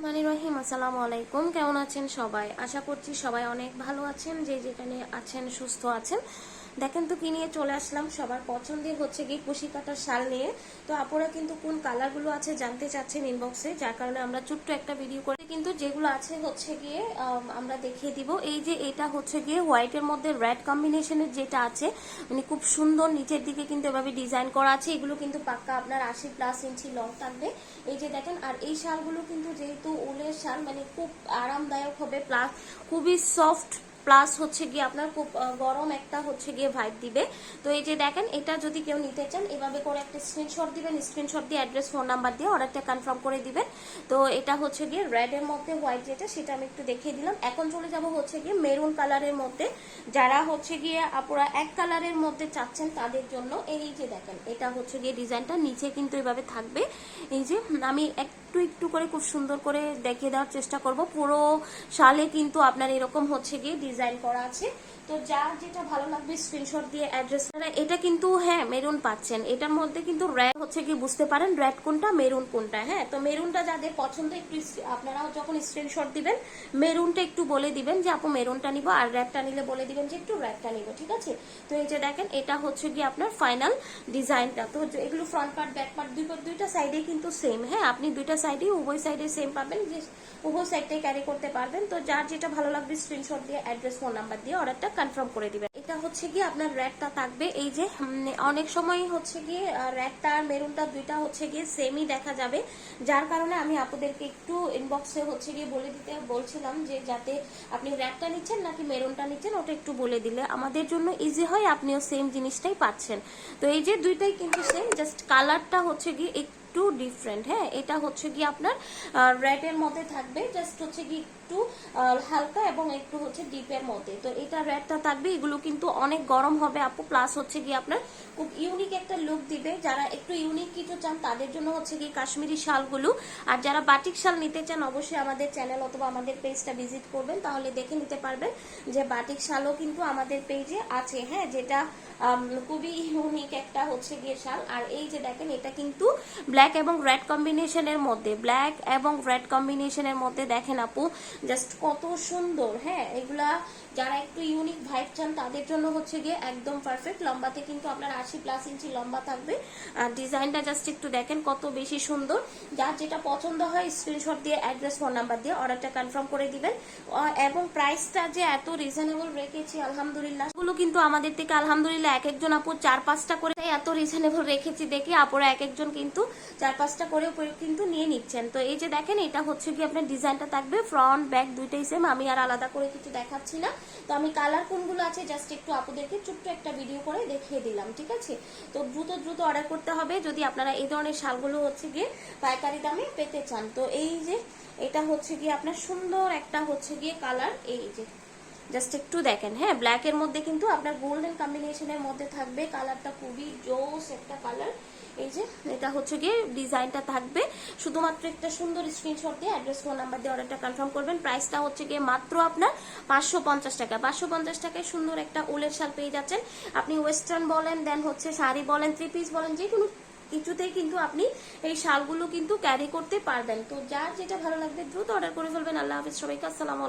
মানি রহিম, আসসালামু আলাইকুম। কেমন আছেন সবাই? আশা করছি সবাই অনেক ভালো আছেন, যে যেখানে আছেন সুস্থ আছেন। দেখেন তো কি নিয়ে চলে আসলাম, সবার পছন্দের হচ্ছে গিয়ে কুশি কাটার শাল নিয়ে। তো আপনারা কিন্তু কোন কালারগুলো আছে জানতে চাচ্ছেন ইনবক্সে, যার কারণে আমরা ছোট্ট একটা ভিডিও করে কিন্তু যেগুলো আছে হচ্ছে গিয়ে আমরা দেখিয়ে দিব। এই যে এটা হচ্ছে গিয়ে হোয়াইটের মধ্যে রেড কম্বিনেশনের যেটা আছে, মানে খুব সুন্দর নিচের দিকে কিন্তু এভাবে ডিজাইন করা আছে। এগুলো কিন্তু পাক্কা আপনার 80+ ইঞ্চি লং থাকবে। এই যে দেখেন, আর এই শালগুলো কিন্তু যেহেতু উলের শাল, মানে খুব আরামদায়ক হবে, প্লাস খুবই সফট, প্লাস হচ্ছে গিয়ে আপনার খুব গরম একটা হচ্ছে গিয়ে ভাইব দিবে। তো এই যে দেখেন, এটা যদি কেউ নিতে চান এভাবে করে একটা স্ক্রিনশট দিবেন, স্ক্রিনশট দিয়ে অ্যাড্রেস ফোন নাম্বার দিয়ে অর্ডারটা কনফার্ম করে দিবেন। তো এটা হচ্ছে গিয়ে রেড এর মধ্যে হোয়াইট যেটা, সেটা আমি একটু দেখিয়ে দিলাম। এখন চলে যাব হচ্ছে গিয়ে মেরুন কালারের মধ্যে। যারা হচ্ছে গিয়ে আপুরা এক কালারের মধ্যে চাচ্ছেন তাদের জন্য এই যে দেখেন, এটা হচ্ছে গিয়ে ডিজাইনটা নিচে কিন্তু এভাবে থাকবে। এই যে আমি একটু একটু করে খুব সুন্দর করে দেখিয়ে দেওয়ার চেষ্টা করব। পুরো শালে কিন্তু আপনার এরকম হচ্ছে গিয়ে ডিজাইন করা আছে। তো যার যেটা ভালো লাগবে স্ক্রিনশট দিয়ে অ্যাড্রেস। এটা কিন্তু হ্যাঁ মেরুন পাচ্ছেন, এটার মধ্যে কিন্তু রেড হচ্ছে কি বুঝতে পারেন রেড কোনটা মেরুন কোনটা। হ্যাঁ, তো মেরুনটা যাদের পছন্দ একটু আপনারা যখন স্ক্রিনশট দিবেন মেরুনটা একটু বলে দিবেন যে আপু মেরুনটা নিব, আর রেডটা নিলে বলে দিবেন যে একটু রেডটা নিব, ঠিক আছে। তো এই যে দেখেন, এটা হচ্ছে কি আপনার ফাইনাল ডিজাইনটা। তো এগুলো ফ্রন্ট পার্ট ব্যাক পার্ট দুইটা সাইডে কিন্তু সেম। হ্যাঁ, আপনি দুইটা সাইডে উভয় সাইডে সেম পাবেন, যে উভয় সাইডটাই ক্যারি করতে পারবেন। তো যার যেটা ভালো লাগবে স্ক্রিনশট দিয়ে অ্যাড্রেস ফোন নাম্বার দিয়ে অর্ডারটা কনফার্ম করে দিবেন। এটা হচ্ছে গিয়ে আপনার রেডটা থাকবে। এই যে অনেক সময় হচ্ছে গিয়ে রেডটা আর মেরুনটা দুইটা হচ্ছে গিয়ে সেমই দেখা যাবে, যার কারণে আমি আপনাদেরকে একটু ইনবক্সে হচ্ছে গিয়ে বলে দিতে বলছিলাম যে যাতে আপনি রেডটা নিচ্ছেন নাকি মেরুনটা নিচ্ছেন ওটা একটু বলে দিলে আমাদের জন্য ইজি হয়, আপনিও সেম জিনিসটাই পাচ্ছেন। তো এই যে দুইটাই কিন্তু সেম, জাস্ট কালারটা হচ্ছে গিয়ে একটু ডিফারেন্ট। হ্যাঁ, এটা হচ্ছে গিয়ে আপনার রেড এর মধ্যে থাকবে, জাস্ট হচ্ছে গিয়ে একটু হালকা এবং একটু হচ্ছে ডিপের মধ্যে। তো এটা রেডটা থাকবে। এগুলো কিন্তু অনেক গরম হবে আপু, প্লাস হচ্ছে গিয়ে আপনার খুব ইউনিক একটা লুক দিবে। যারা একটু ইউনিক কিছু চান তাদের জন্য হচ্ছে গিয়ে কাশ্মীরি শালগুলো। আর যারা বাটিক শাল নিতে চান অবশ্যই আমাদের চ্যানেল অথবা আমাদের পেজটা ভিজিট করবেন, তাহলে দেখে নিতে পারবেন যে বাটিক শালও কিন্তু আমাদের পেজে আছে। হ্যাঁ, যেটা খুবই ইউনিক একটা হচ্ছে গিয়ে শাল। আর এই যে দেখেন, এটা কিন্তু ব্ল্যাক এবং রেড কম্বিনেশনের মধ্যে, ব্ল্যাক এবং রেড কম্বিনেশনের মধ্যে দেখেন আপু জাস্ট কত সুন্দর। হ্যাঁ, এগুলা যারা একটু ইউনিক ভাইব চান তাদের জন্য হচ্ছে গিয়ে একদম পারফেক্ট। লম্বাতে কিন্তু আপনার 80+ ইঞ্চি লম্বা থাকবে। আর ডিজাইনটা জাস্ট একটু দেখেন কত বেশি সুন্দর। যার যেটা পছন্দ হয় স্ক্রিনশট দিয়ে অ্যাড্রেস ফোন নাম্বার দিয়ে অর্ডারটা কনফার্ম করে দিবেন। এবং প্রাইসটা যে এত রিজনেবল রেখেছি আলহামদুলিল্লাহ, এগুলো কিন্তু আমাদের থেকে আলহামদুলিল্লাহ এক একজন আপু 4-5টা করে, এত রিজনেবল রেখেছি দেখে আপুরা এক একজন কিন্তু 4-5টা করে কিন্তু নিয়ে নিচ্ছেন। তো এই যে দেখেন, এটা হচ্ছে কি আপনার ডিজাইনটা থাকবে ফ্রন্ট ব্যাক দুইটাই সেম। আমি আর আলাদা করে কিছু দেখাচ্ছি না। তো আমি কালার কোনগুলো আছে জাস্ট একটু আপুদেরকে ছোট্ট একটা ভিডিও করে দেখিয়ে দিলাম, ঠিক আছে। তো দ্রুত অর্ডার করতে হবে যদি আপনারা এই ধরনের শালগুলো হচ্ছে গিয়ে পাইকারি দামে পেতে চান। তো এই যে এটা হচ্ছে গিয়ে আপনার সুন্দর একটা হচ্ছে গিয়ে কালার। এই যে জাস্ট একটু দেখেন, হ্যাঁ ব্ল্যাক এর মধ্যে কিন্তু আপনার গোল্ডেন কম্বিনেশনের মধ্যে থাকবে। কালারটা খুবই জোস একটা কালার। এই যে এটা হচ্ছে গিয়ে ডিজাইনটা থাকবে। শুধুমাত্র একটা সুন্দর স্ক্রিনশট দিয়ে অ্যাড্রেস ফোন নাম্বার দিয়ে অর্ডারটা কনফার্ম করবেন। প্রাইসটা হচ্ছে গিয়ে মাত্র আপনার 550 টাকা। 550 টাকায় সুন্দর একটা উলের শাল পেয়ে যাচ্ছেন। আপনি ওয়েস্টার্ন বলেন, দেন হচ্ছে শাড়ি বলেন, 3 পিস বলেন, যে কোনো কিছুতেই কিন্তু আপনি এই শালগুলো কিন্তু ক্যারি করতে পারবেন। তো যার যেটা ভালো লাগবে দ্রুত অর্ডার করে ফেলবেন। আল্লাহ হাফিজ সবাইকে, আসসালামু আলাইকুম।